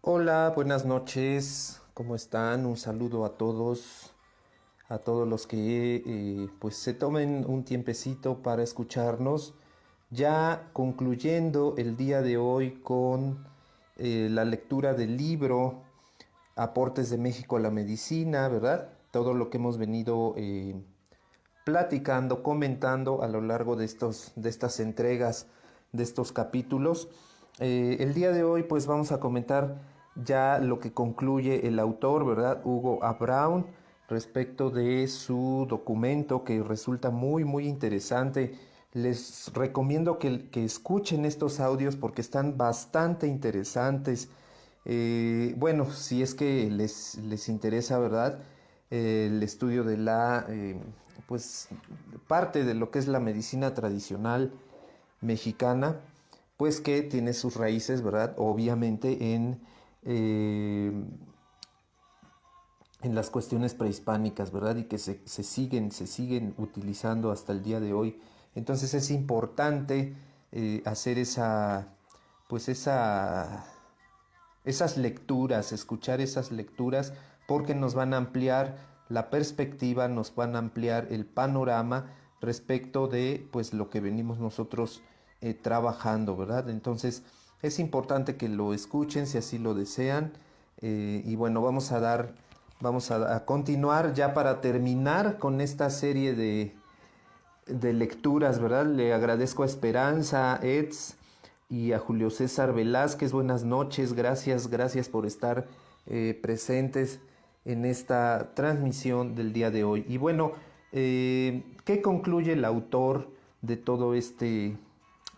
Hola, buenas noches, ¿cómo están? Un saludo a todos los que pues se tomen un tiempecito para escucharnos, ya concluyendo el día de hoy con la lectura del libro Aportes de México a la Medicina, ¿verdad? Todo lo que hemos venido platicando, comentando a lo largo de estas entregas, de estos capítulos. El día de hoy pues vamos a comentar ya lo que concluye el autor, ¿verdad? Hugo A. Brown, respecto de su documento que resulta muy interesante. Les recomiendo que escuchen estos audios porque están bastante interesantes. Bueno, si es que les interesa, ¿verdad? El estudio de pues, parte de lo que es la medicina tradicional mexicana, pues que tiene sus raíces, ¿verdad? Obviamente en las cuestiones prehispánicas, ¿verdad? Y que se siguen utilizando hasta el día de hoy. Entonces es importante hacer pues esas lecturas, escuchar esas lecturas, porque nos van a ampliar la perspectiva, nos van a ampliar el panorama respecto de pues lo que venimos nosotros trabajando, ¿verdad? Entonces es importante que lo escuchen si así lo desean. Y bueno, vamos a continuar ya para terminar con esta serie de lecturas, ¿verdad? Le agradezco a Esperanza, Eds y a Julio César Velázquez. Buenas noches, gracias por estar presentes en esta transmisión del día de hoy. Y bueno, ¿qué concluye el autor de todo este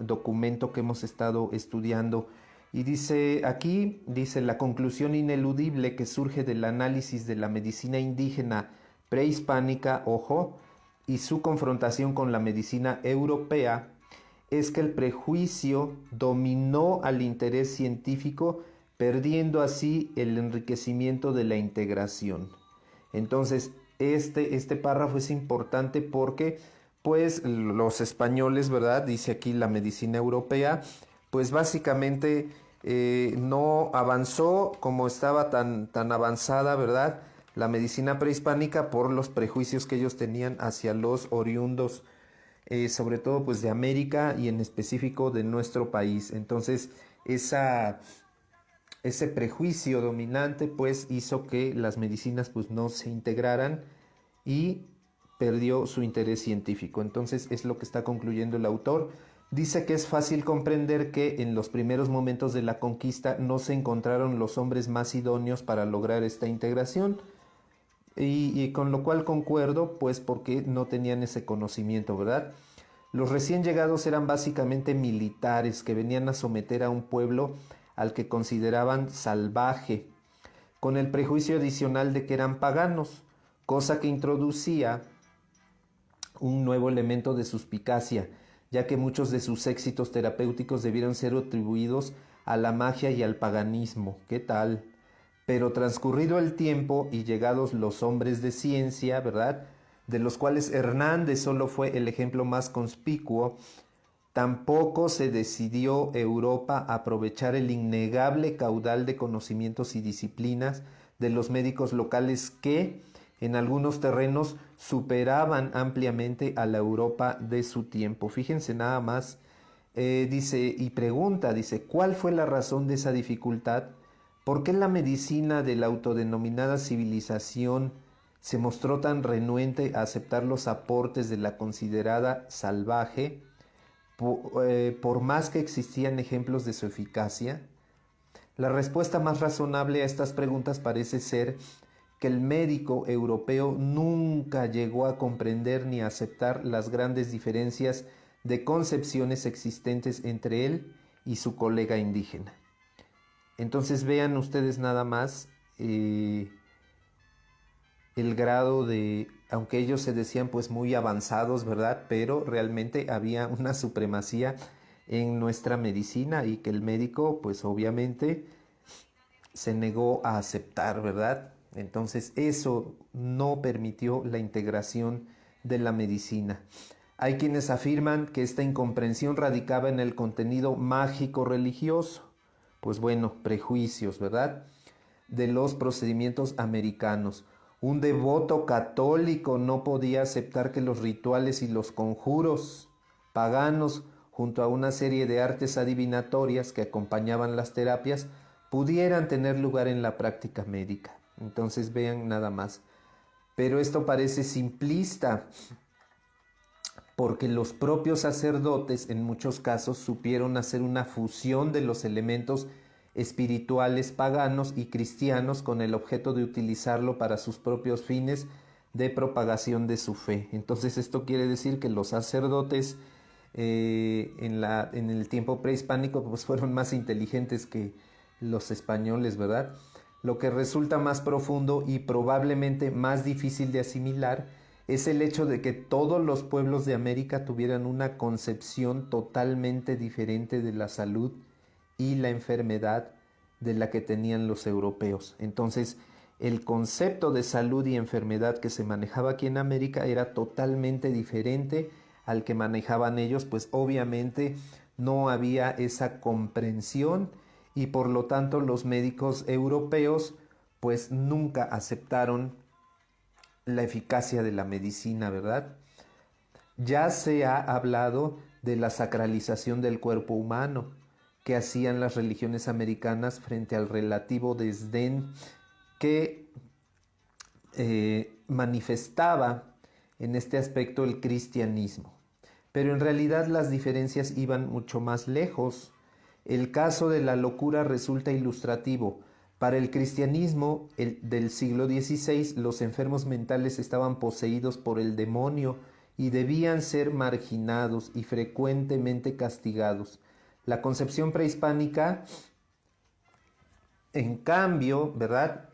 documento que hemos estado estudiando? Y dice aquí, dice, la conclusión ineludible que surge del análisis de la medicina indígena prehispánica, ojo, y su confrontación con la medicina europea es que el prejuicio dominó al interés científico, perdiendo así el enriquecimiento de la integración. Entonces, este párrafo es importante porque, pues, los españoles, ¿verdad? Dice aquí la medicina europea, pues básicamente no avanzó como estaba tan avanzada, ¿verdad? La medicina prehispánica por los prejuicios que ellos tenían hacia los oriundos, sobre todo pues de América y en específico de nuestro país. Entonces, ese prejuicio dominante pues hizo que las medicinas pues no se integraran y perdió su interés científico. Entonces es lo que está concluyendo el autor. Dice que es fácil comprender que en los primeros momentos de la conquista no se encontraron los hombres más idóneos para lograr esta integración, y con lo cual concuerdo, pues porque no tenían ese conocimiento, ¿verdad? Los recién llegados eran básicamente militares que venían a someter a un pueblo al que consideraban salvaje, con el prejuicio adicional de que eran paganos, cosa que introducía un nuevo elemento de suspicacia, ya que muchos de sus éxitos terapéuticos debieron ser atribuidos a la magia y al paganismo. ¿Qué tal? Pero transcurrido el tiempo y llegados los hombres de ciencia, ¿verdad? De los cuales Hernández solo fue el ejemplo más conspicuo, tampoco se decidió Europa a aprovechar el innegable caudal de conocimientos y disciplinas de los médicos locales que, en algunos terrenos, superaban ampliamente a la Europa de su tiempo. Fíjense nada más, dice y pregunta, dice, ¿cuál fue la razón de esa dificultad? ¿Por qué la medicina de la autodenominada civilización se mostró tan renuente a aceptar los aportes de la considerada salvaje, por más que existían ejemplos de su eficacia? La respuesta más razonable a estas preguntas parece ser que el médico europeo nunca llegó a comprender ni a aceptar las grandes diferencias de concepciones existentes entre él y su colega indígena. Entonces vean ustedes nada más el grado de, aunque ellos se decían pues muy avanzados, ¿verdad? Pero realmente había una supremacía en nuestra medicina y que el médico pues obviamente se negó a aceptar, ¿verdad? Entonces eso no permitió la integración de la medicina. Hay quienes afirman que esta incomprensión radicaba en el contenido mágico religioso, pues bueno, prejuicios, ¿verdad? De los procedimientos americanos. Un devoto católico no podía aceptar que los rituales y los conjuros paganos, junto a una serie de artes adivinatorias que acompañaban las terapias, pudieran tener lugar en la práctica médica. Entonces vean nada más. Pero esto parece simplista, porque los propios sacerdotes en muchos casos supieron hacer una fusión de los elementos espirituales paganos y cristianos con el objeto de utilizarlo para sus propios fines de propagación de su fe. Entonces esto quiere decir que los sacerdotes en el tiempo prehispánico pues fueron más inteligentes que los españoles, ¿verdad? Lo que resulta más profundo y probablemente más difícil de asimilar es el hecho de que todos los pueblos de América tuvieran una concepción totalmente diferente de la salud y la enfermedad de la que tenían los europeos. Entonces, el concepto de salud y enfermedad que se manejaba aquí en América era totalmente diferente al que manejaban ellos, pues obviamente no había esa comprensión y por lo tanto los médicos europeos pues nunca aceptaron la eficacia de la medicina, ¿verdad? Ya se ha hablado de la sacralización del cuerpo humano que hacían las religiones americanas frente al relativo desdén que manifestaba en este aspecto el cristianismo. Pero en realidad las diferencias iban mucho más lejos. El caso de la locura resulta ilustrativo. Para el cristianismo del siglo XVI, los enfermos mentales estaban poseídos por el demonio y debían ser marginados y frecuentemente castigados. La concepción prehispánica, en cambio, ¿verdad?,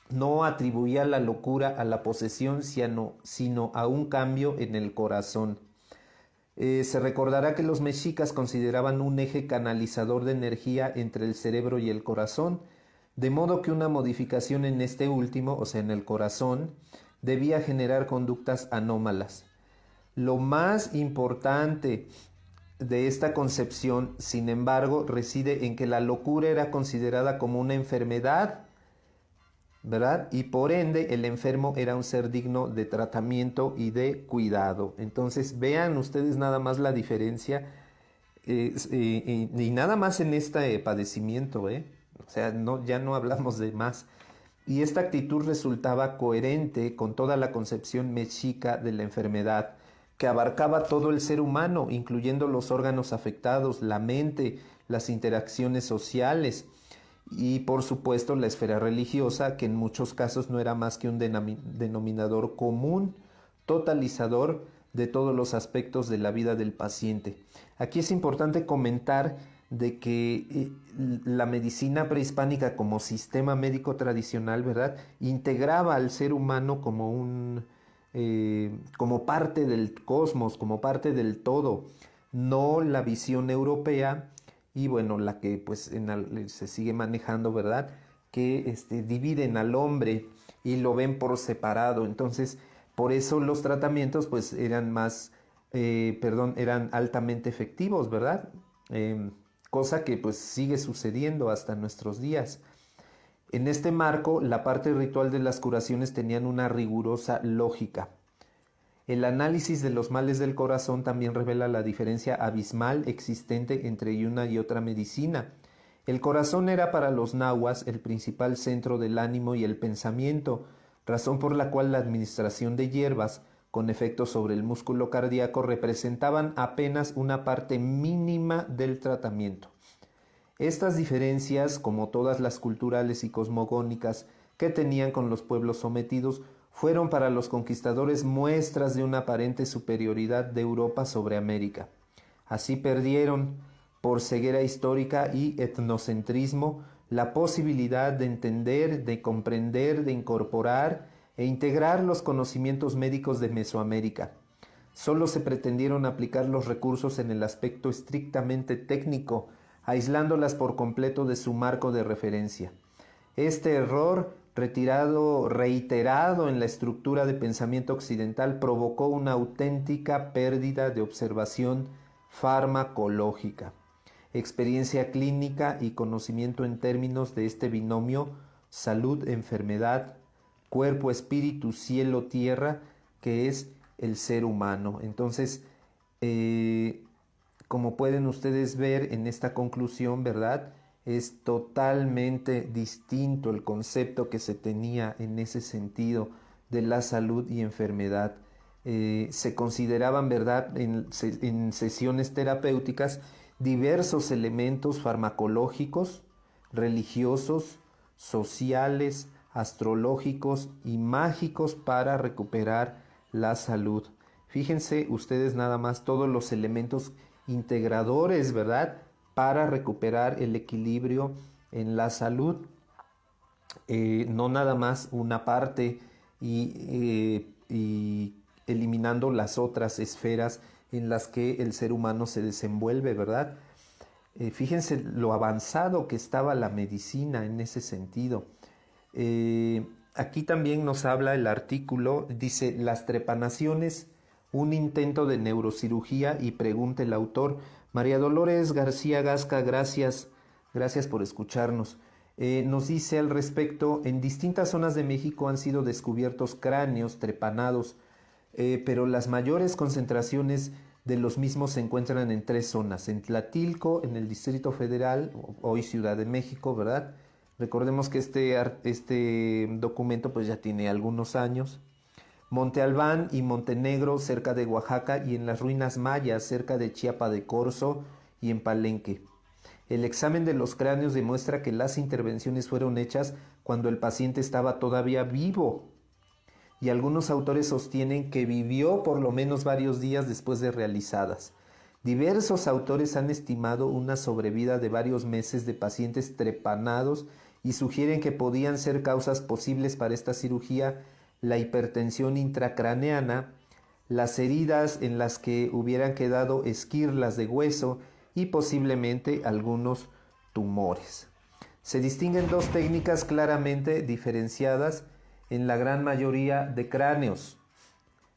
no atribuía la locura a la posesión, sino a un cambio en el corazón. Se recordará que los mexicas consideraban un eje canalizador de energía entre el cerebro y el corazón, de modo que una modificación en este último, o sea, en el corazón, debía generar conductas anómalas. Lo más importante de esta concepción, sin embargo, reside en que la locura era considerada como una enfermedad, ¿verdad? Y por ende el enfermo era un ser digno de tratamiento y de cuidado. Entonces vean ustedes nada más la diferencia y nada más en este padecimiento, ¿eh? O sea, no, ya no hablamos de más. Y esta actitud resultaba coherente con toda la concepción mexica de la enfermedad, que abarcaba todo el ser humano, incluyendo los órganos afectados, la mente, las interacciones sociales y por supuesto la esfera religiosa, que en muchos casos no era más que un denominador común, totalizador de todos los aspectos de la vida del paciente. Aquí es importante comentar de que la medicina prehispánica como sistema médico tradicional, ¿verdad?, integraba al ser humano como parte del cosmos, como parte del todo, no la visión europea y bueno, la que pues se sigue manejando, ¿verdad?, que dividen al hombre y lo ven por separado. Entonces, por eso los tratamientos pues eran altamente efectivos, ¿verdad? Cosa que pues sigue sucediendo hasta nuestros días. En este marco, la parte ritual de las curaciones tenían una rigurosa lógica. El análisis de los males del corazón también revela la diferencia abismal existente entre una y otra medicina. El corazón era para los nahuas el principal centro del ánimo y el pensamiento, razón por la cual la administración de hierbas, con efectos sobre el músculo cardíaco, representaban apenas una parte mínima del tratamiento. Estas diferencias, como todas las culturales y cosmogónicas que tenían con los pueblos sometidos, fueron para los conquistadores muestras de una aparente superioridad de Europa sobre América. Así perdieron, por ceguera histórica y etnocentrismo, la posibilidad de entender, de comprender, de incorporar e integrar los conocimientos médicos de Mesoamérica. Solo se pretendieron aplicar los recursos en el aspecto estrictamente técnico, aislándolas por completo de su marco de referencia. Este error, reiterado en la estructura de pensamiento occidental, provocó una auténtica pérdida de observación farmacológica. experiencia clínica y conocimiento en términos de este binomio salud-enfermedad, cuerpo, espíritu, cielo, tierra, que es el ser humano. Entonces, como pueden ustedes ver en esta conclusión, ¿verdad? Es totalmente distinto el concepto que se tenía en ese sentido de la salud y enfermedad. Se consideraban, ¿verdad?, en sesiones terapéuticas diversos elementos farmacológicos, religiosos, sociales, astrológicos y mágicos para recuperar la salud. Fíjense ustedes nada más todos los elementos integradores, ¿verdad?, para recuperar el equilibrio en la salud. No nada más una parte y eliminando las otras esferas en las que el ser humano se desenvuelve, ¿verdad? Fíjense lo avanzado que estaba la medicina en ese sentido. Aquí también nos habla el artículo, dice, las trepanaciones, un intento de neurocirugía, y pregunta el autor. María Dolores García Gasca, gracias por escucharnos. Nos dice al respecto, en distintas zonas de México han sido descubiertos cráneos trepanados, pero las mayores concentraciones de los mismos se encuentran en 3 zonas: en Tlatilco, en el Distrito Federal, hoy Ciudad de México, ¿verdad? Recordemos que este documento pues ya tiene algunos años. Monte Albán y Montenegro, cerca de Oaxaca, y en las ruinas mayas, cerca de Chiapa de Corzo y en Palenque. El examen de los cráneos demuestra que las intervenciones fueron hechas cuando el paciente estaba todavía vivo, y algunos autores sostienen que vivió por lo menos varios días después de realizadas. Diversos autores han estimado una sobrevida de varios meses de pacientes trepanados y sugieren que podían ser causas posibles para esta cirugía la hipertensión intracraneana, las heridas en las que hubieran quedado esquirlas de hueso y posiblemente algunos tumores. Se distinguen 2 técnicas claramente diferenciadas en la gran mayoría de cráneos.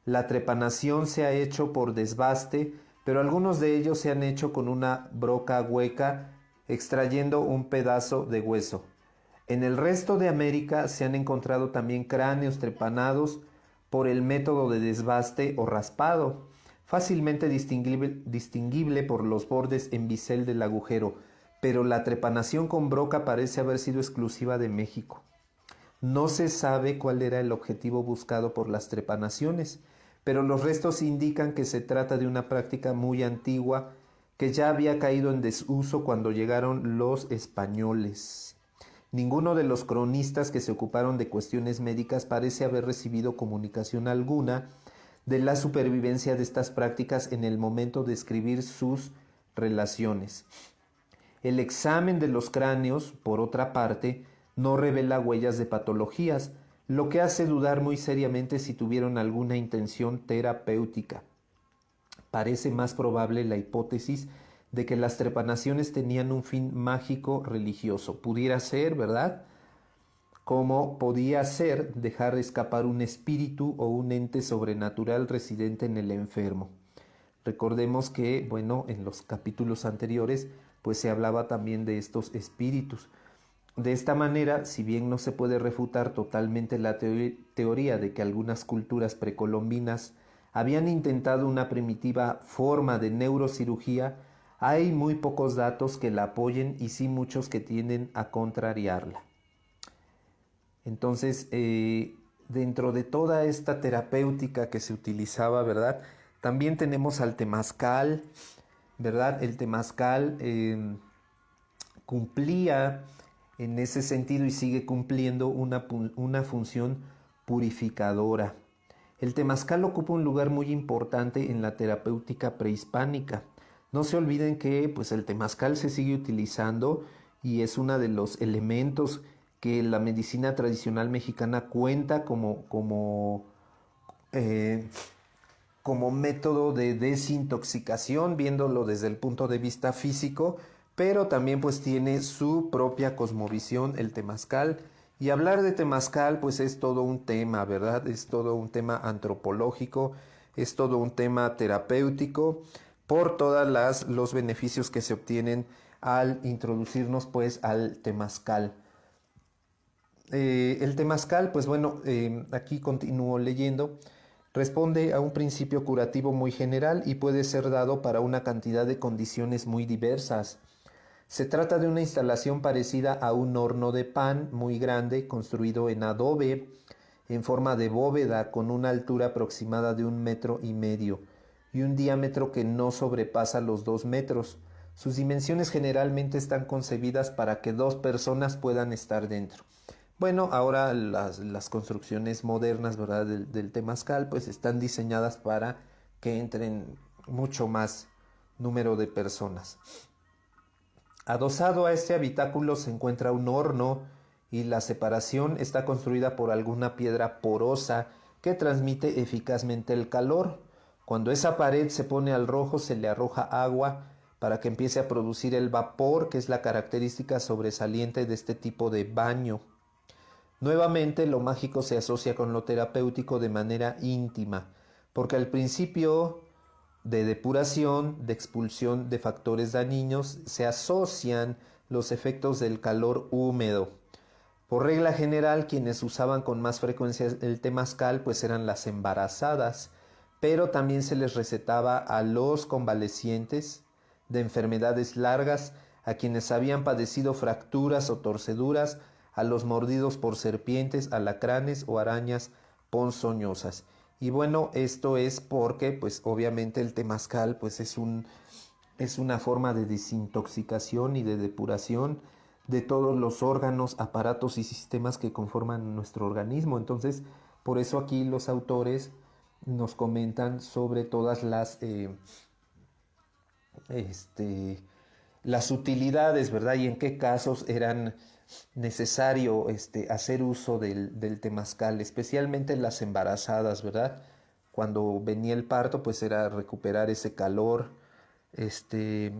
La trepanación se ha hecho por desbaste, pero algunos de ellos se han hecho con una broca hueca, extrayendo un pedazo de hueso. En el resto de América se han encontrado también cráneos trepanados por el método de desbaste o raspado, fácilmente distinguible por los bordes en bisel del agujero, pero la trepanación con broca parece haber sido exclusiva de México. No se sabe cuál era el objetivo buscado por las trepanaciones, pero los restos indican que se trata de una práctica muy antigua que ya había caído en desuso cuando llegaron los españoles. Ninguno de los cronistas que se ocuparon de cuestiones médicas parece haber recibido comunicación alguna de la supervivencia de estas prácticas en el momento de escribir sus relaciones. El examen de los cráneos, por otra parte, no revela huellas de patologías, lo que hace dudar muy seriamente si tuvieron alguna intención terapéutica. Parece más probable la hipótesis de que las trepanaciones tenían un fin mágico religioso. Pudiera ser, ¿verdad? Como podía ser dejar escapar un espíritu o un ente sobrenatural residente en el enfermo. Recordemos que, bueno, en los capítulos anteriores, pues se hablaba también de estos espíritus. De esta manera, si bien no se puede refutar totalmente la teoría de que algunas culturas precolombinas habían intentado una primitiva forma de neurocirugía, hay muy pocos datos que la apoyen y sí muchos que tienden a contrariarla. Entonces, dentro de toda esta terapéutica que se utilizaba, ¿verdad?, también tenemos al temazcal, ¿verdad? El temazcal cumplía en ese sentido y sigue cumpliendo una función purificadora. El temazcal ocupa un lugar muy importante en la terapéutica prehispánica. No se olviden que pues, el temazcal se sigue utilizando y es uno de los elementos que la medicina tradicional mexicana cuenta como método de desintoxicación, viéndolo desde el punto de vista físico, pero también pues tiene su propia cosmovisión el temazcal. Y hablar de temazcal pues es todo un tema, ¿verdad? Es todo un tema antropológico, es todo un tema terapéutico, por todos los beneficios que se obtienen al introducirnos pues al temazcal. El temazcal, pues bueno, aquí continúo leyendo, responde a un principio curativo muy general y puede ser dado para una cantidad de condiciones muy diversas. Se trata de una instalación parecida a un horno de pan muy grande construido en adobe en forma de bóveda con una altura aproximada de 1,5 metros y un diámetro que no sobrepasa los 2 metros. Sus dimensiones generalmente están concebidas para que 2 personas puedan estar dentro. Bueno, ahora las construcciones modernas, ¿verdad? Del temazcal, pues están diseñadas para que entren mucho más número de personas. Adosado a este habitáculo se encuentra un horno y la separación está construida por alguna piedra porosa que transmite eficazmente el calor. Cuando esa pared se pone al rojo se le arroja agua para que empiece a producir el vapor, que es la característica sobresaliente de este tipo de baño. Nuevamente, lo mágico se asocia con lo terapéutico de manera íntima, porque al principio de depuración, de expulsión de factores dañinos, se asocian los efectos del calor húmedo. Por regla general, quienes usaban con más frecuencia el temazcal pues eran las embarazadas, pero también se les recetaba a los convalecientes de enfermedades largas, a quienes habían padecido fracturas o torceduras, a los mordidos por serpientes, alacranes o arañas ponzoñosas. Y bueno, esto es porque pues obviamente el temazcal pues es una forma de desintoxicación y de depuración de todos los órganos, aparatos y sistemas que conforman nuestro organismo. Entonces, por eso aquí los autores nos comentan sobre todas las utilidades, ¿verdad? Y en qué casos eran necesario hacer uso del temazcal, especialmente en las embarazadas, ¿verdad? Cuando venía el parto, pues era recuperar ese calor, este,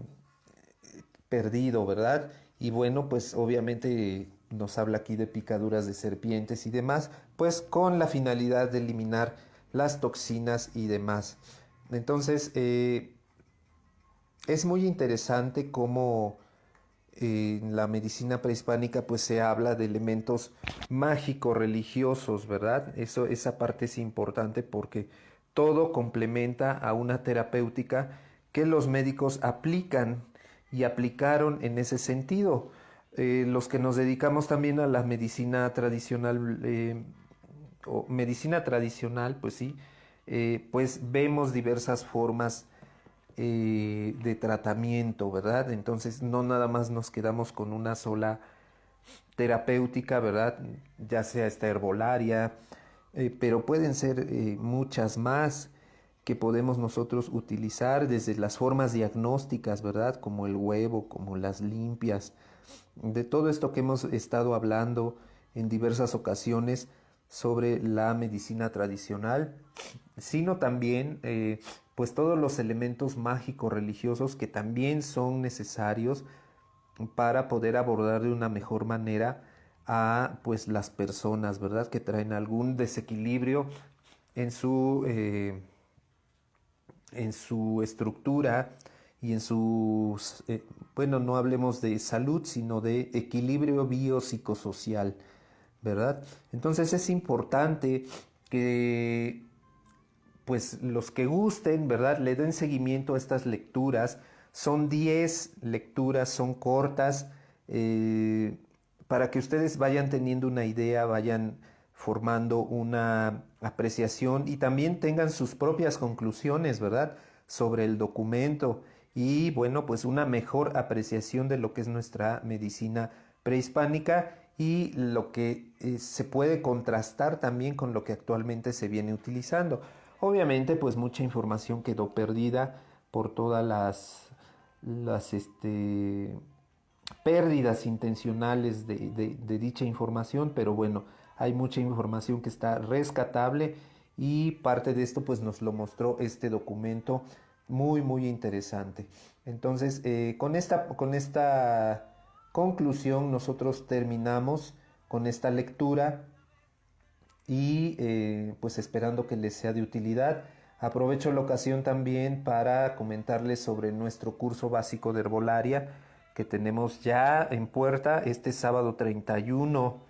perdido, ¿verdad? Y bueno, pues obviamente nos habla aquí de picaduras de serpientes y demás, pues con la finalidad de eliminar las toxinas y demás. Entonces, es muy interesante cómo en la medicina prehispánica pues se habla de elementos mágicos religiosos, ¿verdad? Esa parte es importante porque todo complementa a una terapéutica que los médicos aplican y aplicaron en ese sentido. Los que nos dedicamos también a la medicina tradicional, o medicina tradicional, pues sí, pues vemos diversas formas de tratamiento, ¿verdad? Entonces no nada más nos quedamos con una sola terapéutica, ¿verdad? Ya sea esta herbolaria, pero pueden ser muchas más que podemos nosotros utilizar desde las formas diagnósticas, ¿verdad? Como el huevo, como las limpias, de todo esto que hemos estado hablando en diversas ocasiones sobre la medicina tradicional, sino también pues todos los elementos mágicos religiosos que también son necesarios para poder abordar de una mejor manera a pues las personas, ¿verdad? Que traen algún desequilibrio en su estructura y en sus, bueno, no hablemos de salud, sino de equilibrio biopsicosocial, ¿verdad? Entonces es importante que pues los que gusten, ¿verdad? Le den seguimiento a estas lecturas. Son 10 lecturas, son cortas, eh, para que ustedes vayan teniendo una idea, vayan formando una apreciación y también tengan sus propias conclusiones, ¿verdad? Sobre el documento y bueno, pues una mejor apreciación de lo que es nuestra medicina prehispánica y lo que se puede contrastar también con lo que actualmente se viene utilizando. Obviamente, pues mucha información quedó perdida por todas las pérdidas intencionales de dicha información, pero bueno, hay mucha información que está rescatable y parte de esto pues nos lo mostró este documento muy muy interesante. Entonces, con esta conclusión nosotros terminamos con esta lectura y pues esperando que les sea de utilidad. Aprovecho la ocasión también para comentarles sobre nuestro curso básico de herbolaria que tenemos ya en puerta. Este sábado 31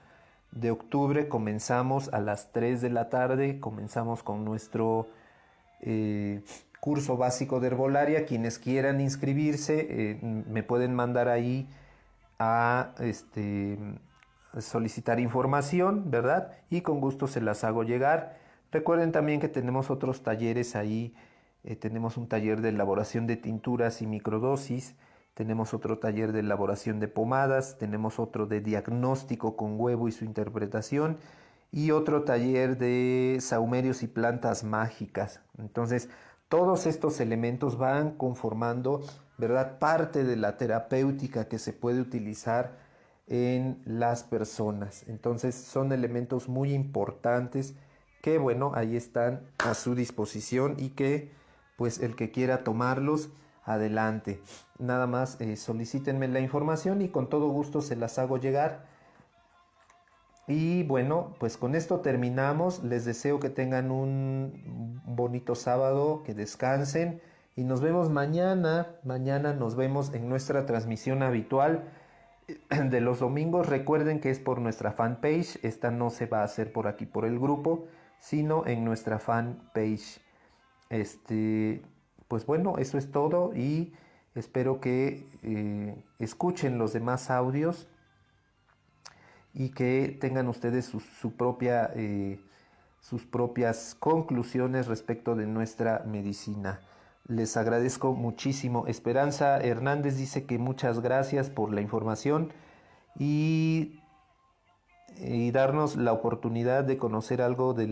de octubre comenzamos a las 3 de la tarde, comenzamos con nuestro curso básico de herbolaria. Quienes quieran inscribirse, me pueden mandar ahí a solicitar información, ¿verdad? Y con gusto se las hago llegar. Recuerden también que tenemos otros talleres ahí. Tenemos un taller de elaboración de tinturas y microdosis. Tenemos otro taller de elaboración de pomadas. Tenemos otro de diagnóstico con huevo y su interpretación. Y otro taller de sahumerios y plantas mágicas. Entonces, todos estos elementos van conformando, ¿verdad?, parte de la terapéutica que se puede utilizar en las personas. Entonces, son elementos muy importantes que, bueno, ahí están a su disposición y que, pues, el que quiera tomarlos, adelante. Nada más solicítenme la información y con todo gusto se las hago llegar. Y bueno, pues con esto terminamos. Les deseo que tengan un bonito sábado, que descansen y nos vemos mañana. Mañana nos vemos en nuestra transmisión habitual de los domingos. Recuerden que es por nuestra fanpage. Esta no se va a hacer por aquí por el grupo, sino en nuestra fanpage. Pues bueno, eso es todo y espero que escuchen los demás audios y que tengan ustedes sus propias conclusiones respecto de nuestra medicina. Les agradezco muchísimo. Esperanza Hernández dice que muchas gracias por la información y darnos la oportunidad de conocer algo de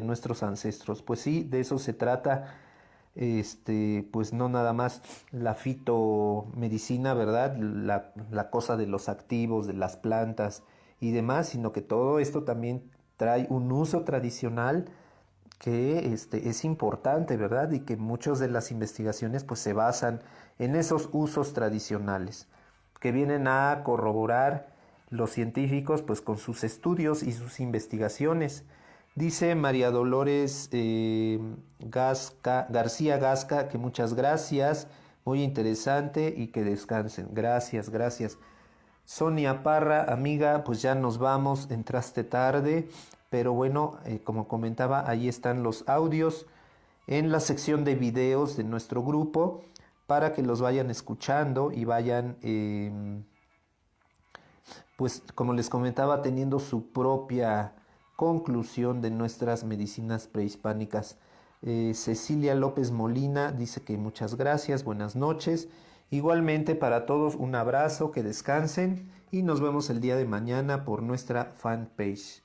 nuestros ancestros. Pues sí, de eso se trata. Pues no nada más la fitomedicina, ¿verdad? La cosa de los activos, de las plantas y demás, sino que todo esto también trae un uso tradicional que es importante, ¿verdad? Y que muchas de las investigaciones pues se basan en esos usos tradicionales que vienen a corroborar los científicos pues con sus estudios y sus investigaciones. Dice María Dolores García Gasca que muchas gracias, muy interesante y que descansen. Gracias, gracias. Sonia Parra, amiga, pues ya nos vamos, entraste tarde, pero bueno, como comentaba, ahí están los audios en la sección de videos de nuestro grupo para que los vayan escuchando y vayan, pues como les comentaba, teniendo su propia conclusión de nuestras medicinas prehispánicas. Cecilia López Molina dice que muchas gracias, buenas noches. Igualmente para todos un abrazo, que descansen y nos vemos el día de mañana por nuestra fanpage.